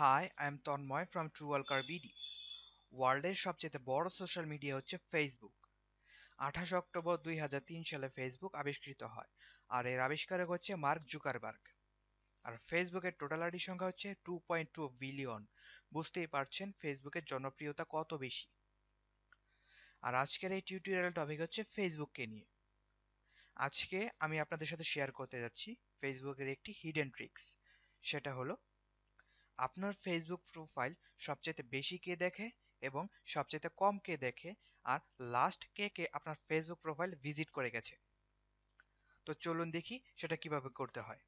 High, I am Tanmoy from Truewalker BD. ওয়ার্ল্ডের সবচেয়ে বড় সোশ্যাল মিডিয়া হচ্ছে ফেসবুক। 28 অক্টোবর 2003 সালে ফেসবুক আবিষ্কৃত হয়, আর এর আবিষ্কারক হচ্ছে মার্ক জুকারবার্গ। আর ফেসবুকের টোটাল আইডি সংখ্যা হচ্ছে 2.2 বিলিয়ন। বুঝতেই পারছেন ফেসবুকের জনপ্রিয়তা কত বেশি। আর আজকের এই টিউটোরিয়াল টপিক হচ্ছে ফেসবুককে নিয়ে। আজকে আমি আপনাদের সাথে শেয়ার করতে যাচ্ছি ফেসবুকের একটি হিডেন ট্রিক্স। সেটা হলো আপনার ফেসবুক প্রোফাইল সবচেয়ে বেশি কে দেখে এবং সবচেয়ে কম কে দেখে, আর লাস্ট কে কে আপনার ফেসবুক প্রোফাইল ভিজিট করে গেছে। তো চলুন দেখি সেটা কিভাবে করতে হয়।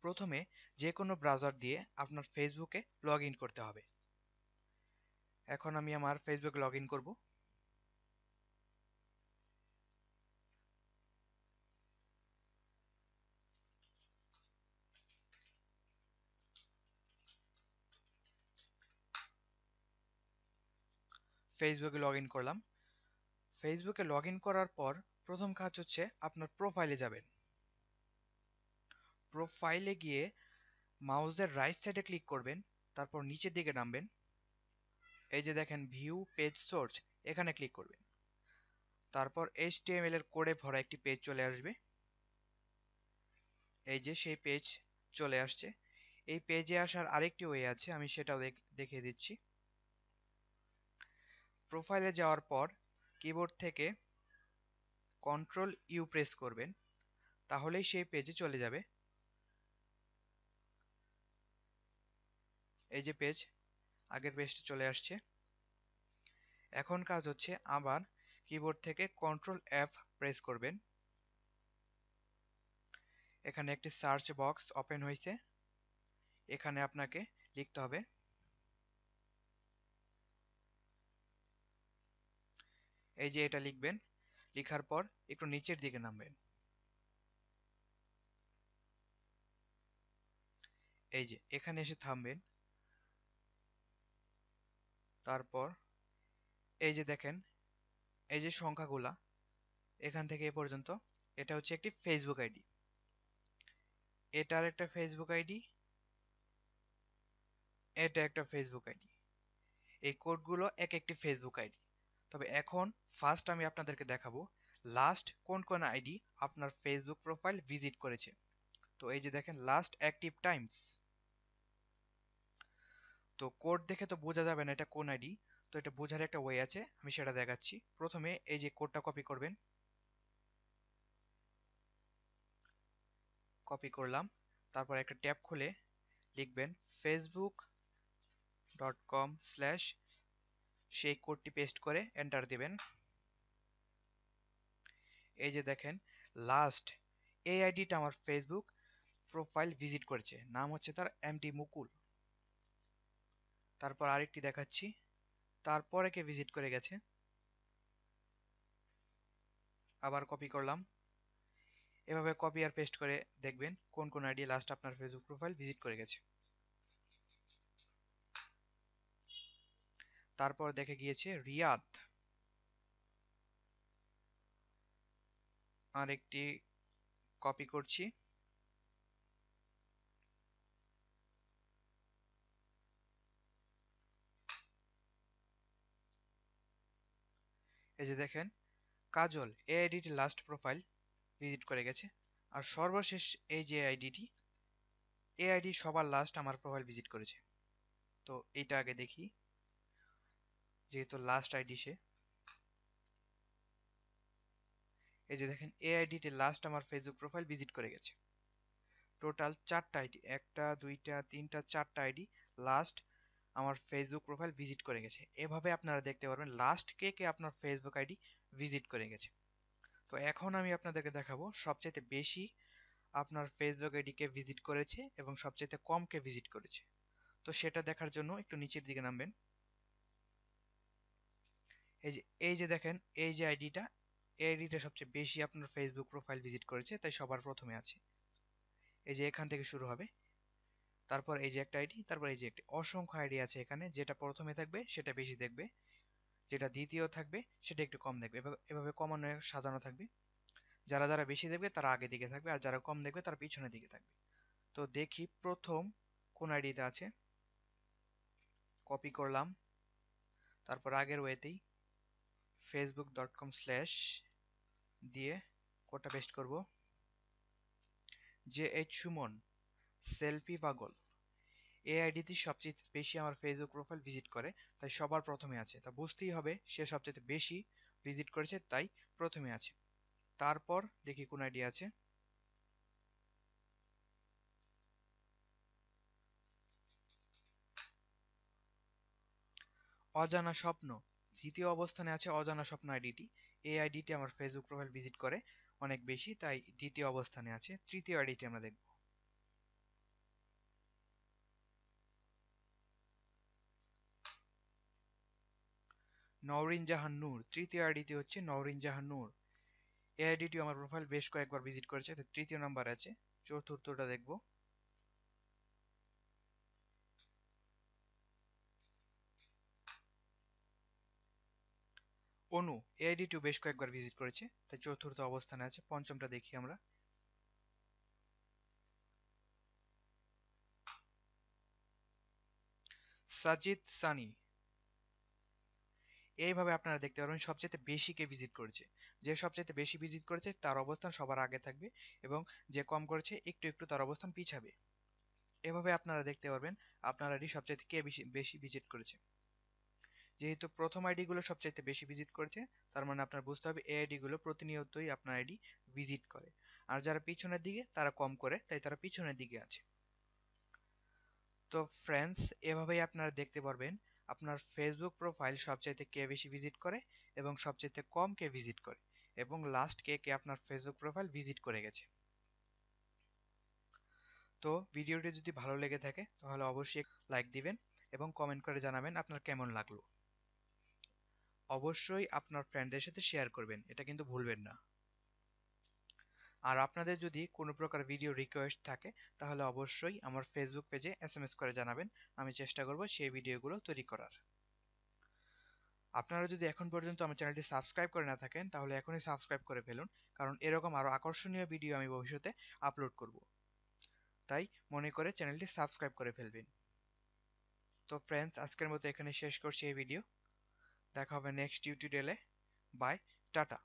প্রথমে যে কোনো ব্রাউজার দিয়ে আপনার ফেসবুকে লগ ইন করতে হবে। এখন আমি আমার ফেসবুকে লগ ইন করবো। ফেসবুকে লগ ইন করলাম। ফেসবুকে লগ ইন করার পর প্রথম কাজ হচ্ছে আপনার প্রোফাইলে যাবেন। প্রোফাইলে গিয়ে মাউসের রাইট সাইডে ক্লিক করবেন, তারপর নিচের দিকে নামবেন। এই যে দেখেন ভিউ পেজ সোর্স, এখানে ক্লিক করবেন। তারপর HTML এর কোডে ভরা একটি পেজ চলে আসবে। এই যে সেই পেজ চলে আসছে। এই পেজে আসার আরেকটি ওয়ে আছে, আমি সেটাও দেখিয়ে দিচ্ছি। প্রোফাইলে যাওয়ার পর কিবোর্ড থেকে কন্ট্রোল ইউ প্রেস করবেন, তাহলেই সেই পেজে চলে যাবে। এই যে পেজ, আগের পেজটা চলে আসছে। এখন কাজ হচ্ছে আবার কিবোর্ড থেকে কন্ট্রোল F প্রেস করবেন। এখানে একটি সার্চ বক্স ওপেন হয়েছে, এখানে আপনাকে লিখতে হবে এই যে এটা লিখবেন। লেখার পর একটু নিচের দিকে নামবেন। এই যে এখানে এসে থামবেন। তারপর এই যে দেখেন এই যে সংখ্যাগুলা এখান থেকে এ পর্যন্ত, এটা হচ্ছে একটি ফেসবুক আইডি, এটার একটা ফেসবুক আইডি, এটা একটা ফেসবুক আইডি। এই কোডগুলো এক একটি ফেসবুক আইডি। তবে এখন ফার্স্ট আমি আপনাদেরকে দেখাবো লাস্ট কোন কোন আইডি আপনার ফেসবুক প্রোফাইল ভিজিট করেছে। তো এই যে দেখেন লাস্ট অ্যাক্টিভ টাইমস। তো কোড দেখে তো বোঝা যাবে না এটা কোন আইডি। তো এটা বোঝার একটা ওয়ে আছে, আমি সেটা দেখাচ্ছি। প্রথমে এই যে কোডটা কপি করবেন, কপি করলাম। তারপর একটা ট্যাব খুলে লিখবেন facebook.com/ সেই কোডটি পেস্ট করে এন্টার দিবেন। এই যে দেখেন লাস্ট এই আইডিটা আমার ফেসবুক প্রোফাইল ভিজিট করেছে, নাম হচ্ছে তার এমডি মুকুল। তারপর আরেকটি দেখাচ্ছি, তারপরে কে ভিজিট করে গেছে। আবার কপি করলাম। এভাবে কপি আর পেস্ট করে দেখবেন কোন কোন আইডি লাস্ট আপনার ফেসবুক প্রোফাইল ভিজিট করে গেছে। তারপর দেখে গিয়েছে রিয়াদ। আরেকটি কপি করছি। এই যে দেখেন কাজল এই আইডিটি লাস্ট প্রোফাইল ভিজিট করে গেছে। আর সর্বশেষ এই যে আইডিটি, এই আইডি সবার লাস্ট আমার প্রোফাইল ভিজিট করেছে। তো এইটা আগে দেখি, যেহেতু লাস্ট আইডি সে। এই যে দেখেন এই আইডিটি লাস্ট আমার ফেসবুক প্রোফাইল ভিজিট করে গেছে। টোটাল 4টা আইডি, একটা দুইটা তিনটা 4টা আইডি লাস্ট আমার ফেসবুক প্রোফাইল ভিজিট করে গেছে। এভাবে আপনারা দেখতে পারবেন লাস্ট কে কে আপনার ফেসবুক আইডি ভিজিট করে গেছে। তো এখন আমি আপনাদেরকে দেখাবো সবচাইতে বেশি আপনার ফেসবুক আইডি কে ভিজিট করেছে এবং সবচাইতে কম কে ভিজিট করেছে। তো সেটা দেখার জন্য একটু নিচের দিকে নামবেন। এই যে দেখেন এই যে আইডিটা, এই আইডিটা সবচেয়ে বেশি আপনার ফেসবুক প্রোফাইল ভিজিট করেছে, তাই সবার প্রথমে আছে। এই যে এখান থেকে শুরু হবে, তারপর এই যে একটা আইডি, তারপর এই যে একটি অসংখ্য আইডি আছে এখানে, যেটা প্রথমে থাকবে সেটা বেশি দেখবে। যেটা দ্বিতীয় থাকবে সেটা একটু কম দেখবে, এভাবে কমানো সাজানো থাকবে। যারা যারা বেশি দেখবে তারা আগে দিকে থাকবে, আর যারা কম দেখবে তারা পিছনের দিকে থাকবে। তো দেখি প্রথম কোন আইডিতে আছে, কপি করলাম, তারপর আগের ওয়েতেই facebook.com/ দিয়ে কোডটা পেস্ট করব। JH সুমন সেলফি পাগল এই আইডিটি সবচেয়ে বেশি আমার ফেসবুক প্রোফাইল ভিজিট করে, তাই সবার প্রথমে আছে। তা বুঝতেই হবে সে সবচেয়ে বেশি ভিজিট করেছে, তাই প্রথমে আছে। তারপর দেখি কোন আইডি আছে, অজানা স্বপ্ন দ্বিতীয় অবস্থানে আছে। অজানা স্বপ্ন আইডিটি, এই আইডিটি আমার ফেসবুক প্রোফাইল ভিজিট করে অনেক বেশি, তাই দ্বিতীয় অবস্থানে আছে। তৃতীয় আইডিটি আমরা দেখব, নওরিন জাহান নূর। তৃতীয় আইডিটি হচ্ছে নওরিন জাহান নূর, এই আইডিটি আমার প্রোফাইল বেশ কয়েকবার ভিজিট করেছে, তাই তৃতীয় নাম্বার আছে। চতুর্থটা দেখব, অনু। এই আইডিটিও বেশ কয়েকবার ভিজিট করেছে, তাই চতুর্থ অবস্থানে আছে। পঞ্চমটা দেখি আমরা, সাজিদ সানি। এইভাবে আপনারা দেখতে পারবেন সবচেয়ে বেশি কে ভিজিট করেছে। যে সবচেয়ে বেশি ভিজিট করেছে তার অবস্থান সবার আগে থাকবে, এবং যে কম করেছে একটু একটু তার অবস্থান পিছাবে। এভাবে আপনারা দেখতে পারবেন আপনার আইডি সবচেয়ে কে বেশি বেশি ভিজিট করেছে। যেহেতু প্রথম আইডি গুলো সবচেয়ে বেশি ভিজিট করেছে, তার মানে আপনার বুঝতে হবে এই আইডি গুলো প্রতিনিয়তই আপনার আইডি ভিজিট করে। আর যারা পিছনের দিকে তারা কম করে, তাই তারা পিছনের দিকে আছে। তো ফ্রেন্ডস, এভাবেই আপনারা দেখতে পারবেন আপনার ফেসবুক প্রোফাইল সবচাইতে কে বেশি ভিজিট করে এবং সবচাইতে কম কে ভিজিট করে, এবং লাস্ট কে কে আপনার ফেসবুক প্রোফাইল ভিজিট করে গেছে। তো ভিডিওটি যদি ভালো লেগে থাকে তাহলে অবশ্যই লাইক দিবেন এবং কমেন্ট করে জানাবেন আপনার কেমন লাগলো। অবশ্যই আপনার ফ্রেন্ডদের সাথে শেয়ার করবেন, এটা কিন্তু ভুলবেন না। আর আপনাদের যদি কোনো প্রকার ভিডিও রিকোয়েস্ট থাকে তাহলে অবশ্যই আমার ফেসবুক পেজে এসএমএস করে জানাবেন, আমি চেষ্টা করব সেই ভিডিওগুলো তৈরি করার। আপনারা যদি এখন পর্যন্ত আমার চ্যানেলটি সাবস্ক্রাইব করে না থাকেন তাহলে এখনই সাবস্ক্রাইব করে ফেলুন, কারণ এরকম আরো আকর্ষণীয় ভিডিও আমি ভবিষ্যতে আপলোড করব। তাই মনে করে চ্যানেলটি সাবস্ক্রাইব করে ফেলবেন। তো ফ্রেন্ডস, আজকের মতো এখানে শেষ করছি এই ভিডিও। দেখা হবে নেক্সট টিউটোরিয়ালে। Bye, tata.